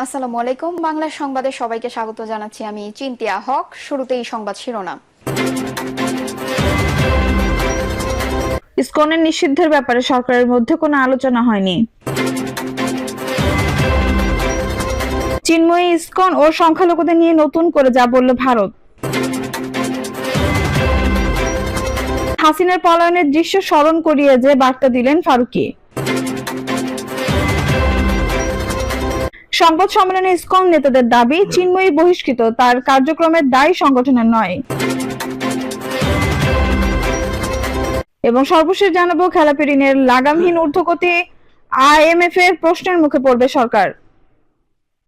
আসসালামু আলাইকুম। বাংলা সংবাদে সবাইকে স্বাগত জানাচ্ছি। আমি চিন্তিয়া হক। শুরুতেই সংবাদ শিরোনাম। ইসকনের নিষিদ্ধের ব্যাপারে সরকারের মধ্যে কোনো আলোচনা হয়নি। চিন্ময়ী ইসকন ও সংখ্যালঘুদের নিয়ে নতুন করে যা বলল ভারত। হাসিনার পলায়নের দৃশ্য স্মরণ করিয়ে যে বার্তা দিলেন ফারুকী। সংবাদ সম্মেলনে ইসকন নেতাদের দাবি, চিন্ময়ী বহিষ্কৃত, তার কার্যক্রমের দায় সংগঠনের নয়। এবং সর্বশেষ জানাবো, খেলাপি ঋণের লাগামহীন ঊর্ধ্বগতি, আইএমএফ এর প্রশ্নের মুখে পড়বে সরকার।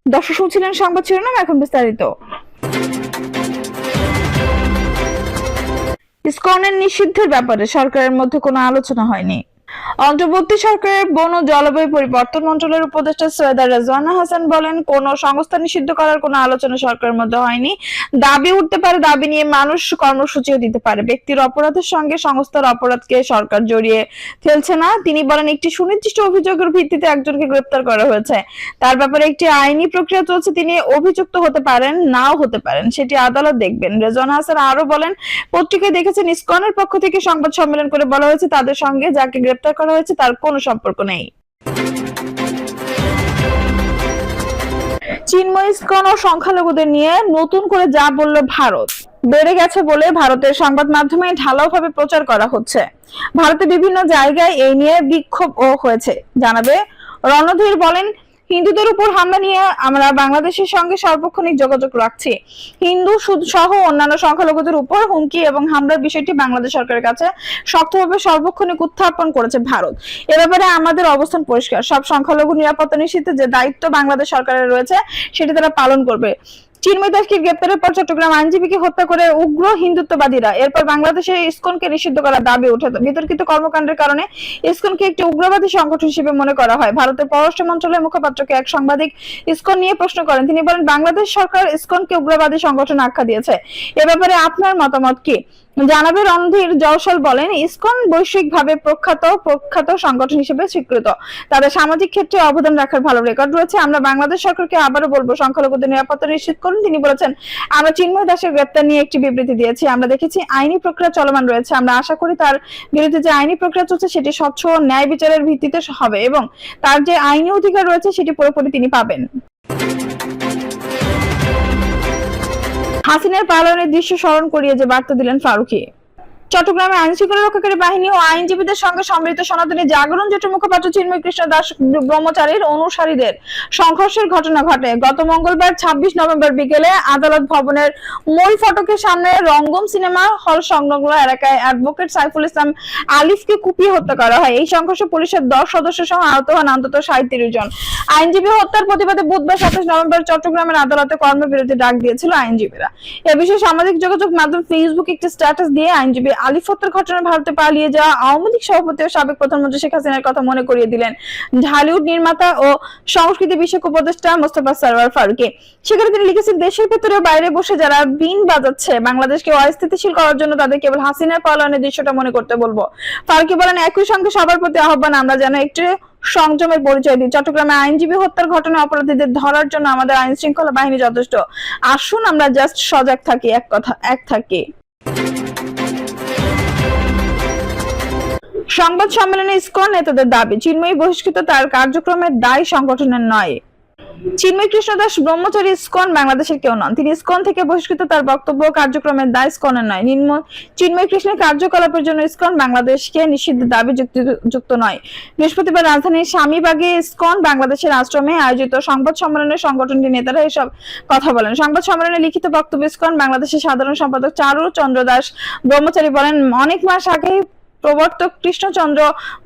দর্শক শুনছিলেন সংবাদ শিরোনাম, এখন বিস্তারিত। ইসকনের নিষিদ্ধের ব্যাপারে সরকারের মধ্যে কোনো আলোচনা হয়নি। অন্তর্বর্তী সরকারের বন ও জলবায়ু পরিবর্তন মন্ত্রণালয়ের উপদেষ্টা সৈয়দা রেজওয়ানা হাসান বলেন, কোন সংস্থা নিষিদ্ধ করার কোনো আলোচনা সরকারের মধ্যে হয়নি। দাবি উঠতে পারে, দাবি নিয়ে মানুষ কর্মসূচিও দিতে পারে। ব্যক্তির অপরাধের সঙ্গে সংস্থার অপরাধকে সরকার জড়িয়ে ফেলছে না। তিনি বলেন, একটি সুনির্দিষ্ট অভিযোগের ভিত্তিতে একজনকে গ্রেপ্তার করা হয়েছে, তার ব্যাপারে একটি আইনি প্রক্রিয়া চলছে। তিনি অভিযুক্ত হতে পারেন, নাও হতে পারেন, সেটি আদালত দেখবেন। রেজওয়ানা হাসান আরো বলেন, পত্রিকায় দেখেছেন ইসকনের পক্ষ থেকে সংবাদ সম্মেলন করে বলা হয়েছে তাদের সঙ্গে যাকে গ্রেপ্তার করা হয়েছে তার কোনো সম্পর্ক নেই। চিন্ময় ইসকন ও সংখ্যালঘুদের নিয়ে নতুন করে যা বলল ভারত। বেড়ে গেছে বলে ভারতের সংবাদ মাধ্যমে ঢালাওভাবে প্রচার করা হচ্ছে। ভারতের বিভিন্ন জায়গায় এই নিয়ে বিক্ষোভও হয়েছে। জানাবে রণধীর বলেন, হিন্দুদের উপর হামলা নিয়ে আমরা বাংলাদেশের সঙ্গে সার্বক্ষণিক যোগাযোগ রাখছি। হিন্দু সহ অন্যান্য সংখ্যালঘুদের উপর হুমকি এবং হামলার বিষয়টি বাংলাদেশ সরকারের কাছে শক্তভাবে সার্বক্ষণিক উত্থাপন করেছে ভারত। এ ব্যাপারে আমাদের অবস্থান পরিষ্কার। সব সংখ্যালঘু নিরাপত্তা নিশ্চিতে যে দায়িত্ব বাংলাদেশ সরকারের রয়েছে সেটি তারা পালন করবে। চিন্ময় দাসকে গ্রেপ্তারের পর চট্টগ্রাম আইনজীবীকে হত্যা করে উগ্র হিন্দুত্ববাদীরা এরপর বাংলাদেশে ইসকনকে নিষিদ্ধ করার দাবি ওঠে। বিতর্কিত কর্মকাণ্ডের কারণে ইসকনকে একটি উগ্রবাদী সংগঠন হিসেবে মনে করা হয়। ভারতের পররাষ্ট্র মন্ত্রণালয়ের মুখপাত্রকে এক সাংবাদিক ইসকন নিয়ে প্রশ্ন করেন। তিনি বলেন, বাংলাদেশ সরকার ইসকনকে উগ্রবাদী সংগঠন আখ্যা দিয়েছে। এ ব্যাপারে আপনার মতামত কি? জানাবে রণধীর জয়সল বলেন, ইসকন বৈশ্বিকভাবে প্রখ্যাত সংগঠন হিসেবে স্বীকৃত। তাদের সামাজিক ক্ষেত্রে অবদান রাখার ভালো রেকর্ড রয়েছে। আমরা বাংলাদেশ সরকারকে আবারও বলবো, সংখ্যালঘুদের নিরাপত্তা নিশ্চিত করুন। তিনি বলেছেন, আমরা চিন্ময় দাসের গ্রেপ্তার নিয়ে একটি বিবৃতি দিয়েছি। আমরা দেখেছি আইনি প্রক্রিয়া চলমান রয়েছে। আমরা আশা করি তার বিরুদ্ধে যে আইনি প্রক্রিয়া চলছে সেটি স্বচ্ছ ও ন্যায় বিচারের ভিত্তিতে হবে এবং তার যে আইনি অধিকার রয়েছে সেটি পুরোপুরি তিনি পাবেন। হাসিনার পালায়নের দৃশ্য স্মরণ করিয়ে যে বার্তা দিলেন ফারুকী। চট্টগ্রামে আইন শৃঙ্খলা রক্ষাকারী বাহিনী ও আইনজীবীদের সঙ্গে সম্মিলিত সনাতনী জাগরণ জোটের মুখপাত্র চিন্ময় কৃষ্ণ দাস ব্রহ্মচারীর অনুসারীদের সংঘর্ষের ঘটনা ঘটে। গত মঙ্গলবার 26 নভেম্বর বিকেলে আদালত ভবনের মূল ফটকের সামনে রঙ্গম সিনেমা হল সংলগ্ন এলাকায় অ্যাডভোকেট সাইফুল ইসলাম আলিফকে কুপিয়ে হত্যা করা হয়। এই সংঘর্ষে পুলিশের 10 সদস্য সহ আহত হন অন্তত 37 জন। আইনজীবী হত্যার প্রতিবাদে বুধবার 27 নভেম্বর চট্টগ্রামের আদালতে কর্মবিরতি ডাক দিয়েছিল আইনজীবীরা। এ বিষয়ে সামাজিক যোগাযোগ মাধ্যম ফেসবুক একটি স্ট্যাটাস দিয়ে আইনজীবী আলিফ হত্যার ঘটনায় ভারতে পালিয়ে যাওয়া আওয়ামী লীগ সভাপতি ও সাবেক প্রধানমন্ত্রী শেখ হাসিনার কথা মনে করিয়ে দিলেন ঢালিউড নির্মাতা ও সংস্কৃতি বিষয়ক উপদেষ্টা মোস্তফা সরওয়ার ফারুকী। সেখানে তিনি লিখেছেন, দেশের ভেতরে বাইরে বসে যারা বিন বাজাচ্ছে বাংলাদেশকে অস্থিতিশীল করার জন্য তাদের কেবল হাসিনার পলায়নের দৃশ্যটা মনে করতে বলবো। ফারুকী বলেন, একই সঙ্গে সবার প্রতি আহ্বান, আমরা যেন একটু সংযমের পরিচয় দিই। চট্টগ্রামে আইনজীবী হত্যার ঘটনায় অপরাধীদের ধরার জন্য আমাদের আইন শৃঙ্খলা বাহিনী যথেষ্ট। আসুন আমরা জাস্ট সজাগ থাকি, এক থাকি। সংবাদ সম্মেলনে ইসকন নেতাদের দাবি, চিন্ময়ী বহিষ্কৃত, তার কার্যক্রমের দায় সংগঠনের নয়। চিন্ময় কৃষ্ণ দাস ব্রহ্মচারী ইসকন বাংলাদেশের কেউ নন। তিনি ইসকন থেকে বহিষ্কৃত, তার বক্তব্য কার্যক্রমের দায় ইসকনের নয়। চিন্ময় কৃষ্ণের কার্যকলাপের জন্য ইসকন বাংলাদেশকে নিষিদ্ধের দাবি যুক্ত নয়। বৃহস্পতিবার রাজধানীর স্বামীবাগে ইসকন বাংলাদেশের আশ্রমে আয়োজিত সংবাদ সম্মেলনে সংগঠনটির নেতারা এসব কথা বলেন। সংবাদ সম্মেলনে লিখিত বক্তব্য ইসকন বাংলাদেশের সাধারণ সম্পাদক চারু চন্দ্র দাস ব্রহ্মচারী বলেন, অনেক মাস আগে প্রবর্তক কৃষ্ণচন্দ্র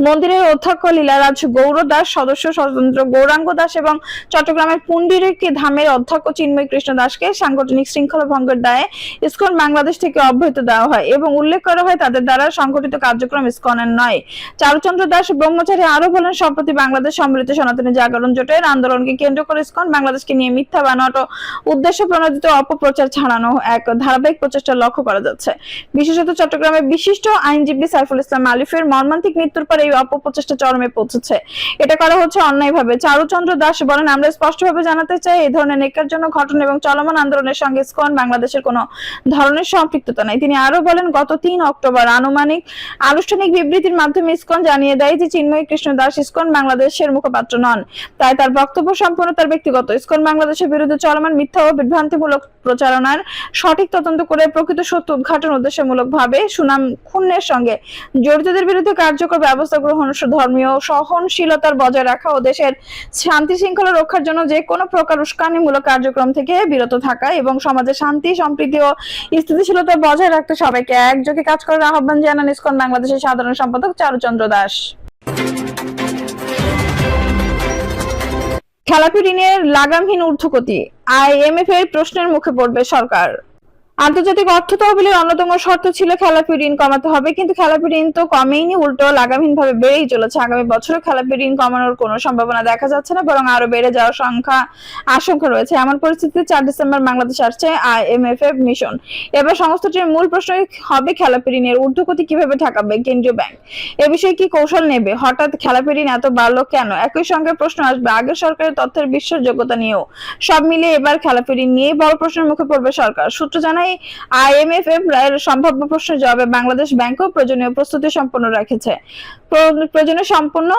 মন্দিরের অধ্যক্ষ লীলারাজ গৌর দাস, সদস্য স্বতন্ত্র গৌরাঙ্গ দাস এবং চট্টগ্রামের পুন্ডিরিকি ধামের অধ্যক্ষ চিন্ময় কৃষ্ণ দাসকে সাংগঠনিক শৃঙ্খলা ভঙ্গের দায়ে ইসকন বাংলাদেশ থেকে অব্যাহতি দেওয়া হয় এবং উল্লেখ করা হয় তাদের দ্বারা সংগঠিত কার্যক্রম ইসকনের নয়। চারুচন্দ্র দাস ব্রহ্মচারী আরো বলেন, সম্প্রতি বাংলাদেশ সম্মিলিত সনাতনী জাগরণ জোটের আন্দোলনকে কেন্দ্র করে ইসকন বাংলাদেশকে নিয়ে মিথ্যা বানোয়াট ও উদ্দেশ্য প্রণোদিত অপপ্রচার ছাড়ানো এক ধারাবাহিক প্রচেষ্টা লক্ষ্য করা যাচ্ছে। বিশেষত চট্টগ্রামের বিশিষ্ট আইনজীবী সাইফুল ইসলাম আলিফের মর্মান্তিক মৃত্যুর পর এই অপপ্রচেষ্টা চরমে পৌঁছেছে। এটা করা হচ্ছে অন্যায়ভাবে। চারুচন্দ্র দাস বলেন, আমরা স্পষ্টভাবে জানাতে চাই এই ধরনের ন্যাক্কারজনক ঘটনা এবং চলমান আন্দোলনের সঙ্গে ইসকন বাংলাদেশের কোনো ধরনের সম্পৃক্ততা নাই। তিনি আরো বলেন, গত 3 অক্টোবর আনুষ্ঠানিক বিবৃতির মাধ্যমে ইসকন জানিয়ে দেয় যে চিন্ময় কৃষ্ণ দাস ইসকন বাংলাদেশের মুখপাত্র নন। তাই তার বক্তব্য সম্পূর্ণ তার ব্যক্তিগত। ইসকন বাংলাদেশের বিরুদ্ধে চলমান মিথ্যা ও বিভ্রান্তিমূলক প্রচারণার সঠিক তদন্ত করে প্রকৃত সত্য উদ্ঘাটন উদ্দেশ্যমূলকভাবে সুনাম ক্ষুণ্ণের সঙ্গে জড়িতদের বিরুদ্ধে কার্যকর ব্যবস্থা গ্রহণ, ধর্মীয় সহনশীলতার বজায় রাখা ও দেশের শান্তি শৃঙ্খলা রক্ষার জন্য যে কোনো প্রকার উস্কানিমূলক কার্যক্রম থেকে বিরত থাকা এবং সমাজে শান্তি, সম্প্রীতি ও স্থিতিশীলতা বজায় রাখতে সবাইকে একযোগে কাজ করার আহ্বান জানান ইসকন বাংলাদেশের সাধারণ সম্পাদক চারুচন্দ্র দাস। খেলাপি ঋণের লাগামহীন ঊর্ধ্বগতি, আইএমএফ এর প্রশ্নের মুখে পড়বে সরকার। আন্তর্জাতিক অর্থ তহবিলের অন্যতম শর্ত ছিল খেলাপি ঋণ কমাতে হবে, কিন্তু খেলাপি ঋণ তো কমেইনি, উল্টো লাগামহীনভাবে বেড়েই চলেছে। আগামী বছরও খেলাপি ঋণ কমানোর কোনো সম্ভাবনা দেখা যাচ্ছে না, বরং আরো বেড়ে যাওয়ার আশঙ্কা রয়েছে। এমন পরিস্থিতিতে 4 ডিসেম্বর বাংলাদেশে আসছে আইএমএফ এর মিশন। এবার সংস্থাটির মূল প্রশ্ন হবে খেলাপি ঋণের ঊর্ধ্বগতি কিভাবে ঠেকাবে কেন্দ্রীয় ব্যাংক, এ বিষয়ে কি কৌশল নেবে, হঠাৎ খেলাপি ঋণ এত বাড়লো কেন। একই সঙ্গে প্রশ্ন আসবে আগের সরকারের তথ্যের বিশ্বাসযোগ্যতা নিয়েও। সব মিলিয়ে এবার খেলাপি ঋণ নিয়ে বড় প্রশ্নের মুখে পড়বে সরকার। সূত্র জানায় আইএমএফ এর সম্ভাব্য প্রশ্নের জবাবে বাংলাদেশ ব্যাংকও প্রয়োজনীয় প্রস্তুতি সম্পন্ন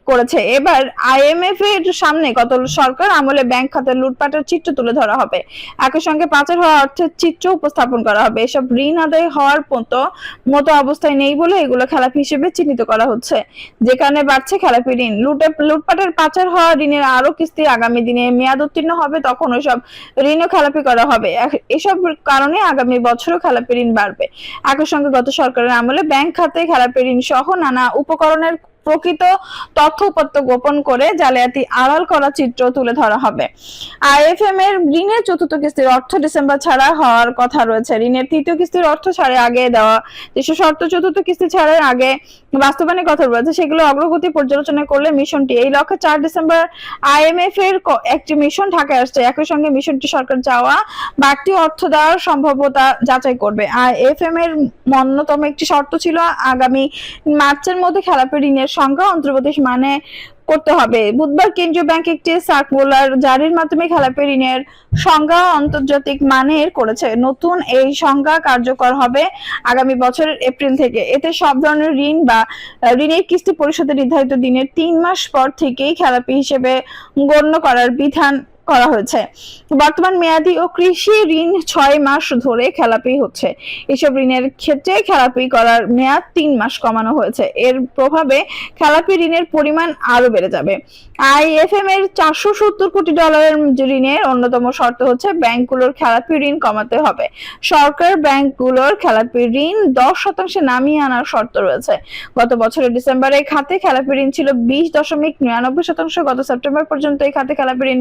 করেছে। এবার আইএমএফ এর সামনে গত সরকার আমলে ব্যাংক খাতে লুটপাটের চিত্র তুলে ধরা হবে। একই সঙ্গে পাচার হওয়া অর্থের চিত্র উপস্থাপন করা হবে। এসব ঋণ আদায় হওয়ার মতো অবস্থায় নেই বলে এগুলো খেলাপি হিসেবে চিহ্নিত করা হচ্ছে, যে কারণে বাড়ছে খেলাপি ঋণ। লুটপাটের পাচার হওয়া ঋণের আরো কিস্তি আগামী দিনে মেয়াদ উত্তীর্ণ হবে, তখন ওইসব ঋণও খেলাপি করা হবে। এসব কারণে আগামী বছরও খেলাপি ঋণ বাড়বে। একই সঙ্গে গত সরকারের আমলে ব্যাংক খাতে খেলাপি ঋণ সহ নানা উপকরণের প্রকৃত তথ্য উপাত্ত গোপন করে জালিয়াতি আড়াল করা চিত্র তুলে ধরা হবে। আইএফএম এর ঋণের চতুর্থ কিস্তির অর্থ ডিসেম্বর ছাড়া হওয়ার কথা রয়েছে। ঋণের তৃতীয় কিস্তির অর্থ ছাড়ে আগে দেওয়া যেসব শর্ত চতুর্থ কিস্তি ছাড়ার আগে বাস্তবায়নের কথা রয়েছে, সেগুলো অগ্রগতি পর্যালোচনা করলে মিশনটি এই লক্ষ্যে 4 ডিসেম্বর আইএমএফ এর একটি মিশন ঢাকায় আসছে। একই সঙ্গে মিশনটি সরকার চাওয়া বাড়তি অর্থ দেওয়ার সম্ভাব্যতা যাচাই করবে। আইএফএম এর অন্যতম একটি শর্ত ছিল আগামী মার্চের মধ্যে খেলাপি ঋণের সংখ্যা অন্তর্বর্তী মানে করতে হবে। বুধবার কেন্দ্রীয় ব্যাংক একটি সার্কুলার জারির মাধ্যমে খেলাপি ঋণের সংজ্ঞা আন্তর্জাতিক মানের করেছে। নতুন এই সংজ্ঞা কার্যকর হবে আগামী বছরের এপ্রিল থেকে। এতে সব ধরনের ঋণ বা ঋণের কিস্তি পরিশোধের নির্ধারিত দিনের 3 মাস পর থেকেই খেলাপি হিসেবে গণ্য করার বিধান করা হয়েছে। বর্তমান মেয়াদী ও কৃষি ঋণ 6 মাস ধরে খেলাপি হচ্ছে। এসব ঋণের ক্ষেত্রে খেলাপি করার মেয়াদ 3 মাস কমানো হয়েছে। এর প্রভাবে খেলাপি ঋণের পরিমাণ আরো বেড়ে যাবে। আইএফএম এর $470 কোটি ঋণের অন্যতম শর্ত হচ্ছে ব্যাংকগুলোর খেলাপি ঋণ কমাতে হবে। সরকার ব্যাংকগুলোর খেলাপি ঋণ 10% নামিয়ে আনার শর্ত রয়েছে। গত বছরের ডিসেম্বরে খাতে খেলাপি ঋণ ছিল 20.99%। গত সেপ্টেম্বর পর্যন্ত এই খাতে খেলাপি ঋণ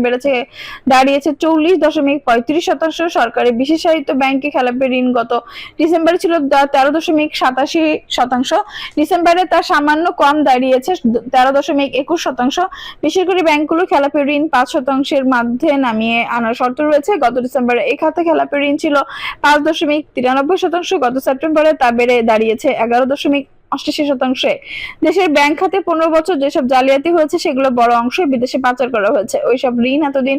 দাঁড়িয়েছে 40.35%। সরকারি বিশেষায়িত ব্যাংকে খেলাপি ঋণ গত ডিসেম্বরে ছিল 13.87%। ডিসেম্বরে তা সামান্য কম দাঁড়িয়েছে 13.21%। বেসরকারি ব্যাংকগুলো খেলাপি ঋণ 5% মধ্যে নামিয়ে আনার শর্ত রয়েছে। গত ডিসেম্বরে এই খাতে খেলাপি ঋণ ছিল 5.93%। গত সেপ্টেম্বরে তা বেড়ে দাঁড়িয়েছে 11.88%। দেশের ব্যাংক খাতে 15 বছর যেসব জালিয়াতি হয়েছে সেগুলো বড় অংশ বিদেশে পাচার করা হয়েছে। ওইসব ঋণ এতদিন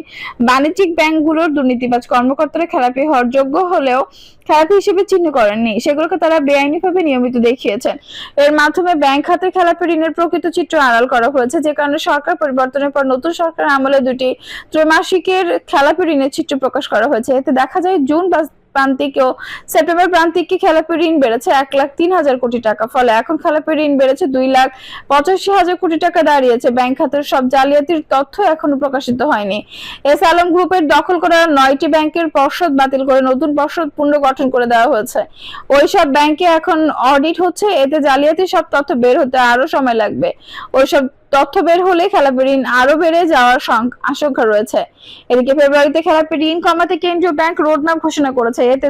বাণিজ্যিক ব্যাংকগুলোর দুর্নীতিবাজ কর্মকর্তারা খেলাপি হওয়ার যোগ্য হলেও খেলাপি হিসেবে চিহ্নিত করেননি, সেগুলোকে তারা বেআইনিভাবে নিয়মিত দেখিয়েছেন। এর মাধ্যমে ব্যাংক খাতের খেলাপি ঋণের প্রকৃত চিত্র আড়াল করা হয়েছে, যে কারণে সরকার পরিবর্তনের পর নতুন সরকার আমলে 2টি ত্রৈমাসিকের খেলাপি ঋণের চিত্র প্রকাশ করা হয়েছে। এতে দেখা যায় জুন প্রান্তিক ও সেপ্টেম্বর প্রান্তিকে খেলাপি ঋণ বেড়েছে 1,03,000 কোটি টাকা। ফলে এখন খেলাপি ঋণ বেড়েছে 2,85,000 কোটি টাকা দাঁড়িয়েছে। ব্যাংক খাতের সব জালিয়াতির তথ্য এখনো প্রকাশিত হয়নি। এস আলম গ্রুপের দখল করা 9টি ব্যাংকের পর্ষদ বাতিল করে নতুন পর্ষদ পুনর্গঠন করে দেওয়া হয়েছে। ওইসব ব্যাংকে এখন অডিট হচ্ছে। এতে জালিয়াতির সব তথ্য বের হতে আরো সময় লাগবে। ওইসব তথ্য বের হলে খেলাপি ঋণ আরো বেড়ে যাওয়ার আশঙ্কা রয়েছে। এদিকে ফেব্রুয়ারিতে খেলাপি ঋণ কমাতে কেন্দ্রীয় ব্যাংক রোডম্যাপ ঘোষণা করেছে। এতে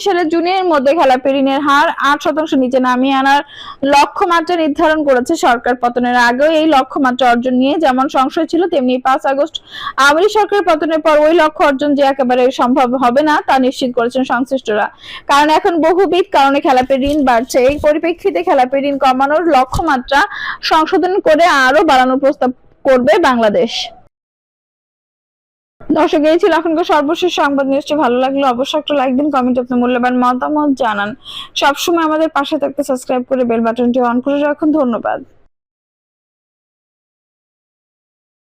সালের জুনের মধ্যে খেলাপি ঋণের হার 8% নিচে নামিয়ে আনার লক্ষ্যমাত্রা নির্ধারণ করেছে সরকার। পতনের আগেও এই লক্ষ্যমাত্রা অর্জন নিয়ে যেমন সংশয় ছিল, তেমনি 5 আগস্ট আওয়ামী লীগ সরকারের পতনের পর ওই লক্ষ্য অর্জন যে একেবারে সম্ভব হবে না তা নিশ্চিত করেছেন সংশ্লিষ্টরা। কারণ এখন বহুবিধ কারণে খেলাপি ঋণ বাড়ছে। এই পরিপ্রেক্ষিতে খেলাপি ঋণ কমানোর লক্ষ্যমাত্রা সংশোধন করে আরো বাড়ানোর প্রস্তাব করবে বাংলাদেশ। দর্শক, এই ছিল এখনকার সর্বশেষ সংবাদ। নিউজটি ভালো লাগলে অবশ্যই একটা লাইক দিন, কমেন্টে আপনার মূল্যবান মতামত জানান। সবসময় আমাদের পাশে থাকতে সাবস্ক্রাইব করে বেল বাটনটি অন করে রাখুন। ধন্যবাদ।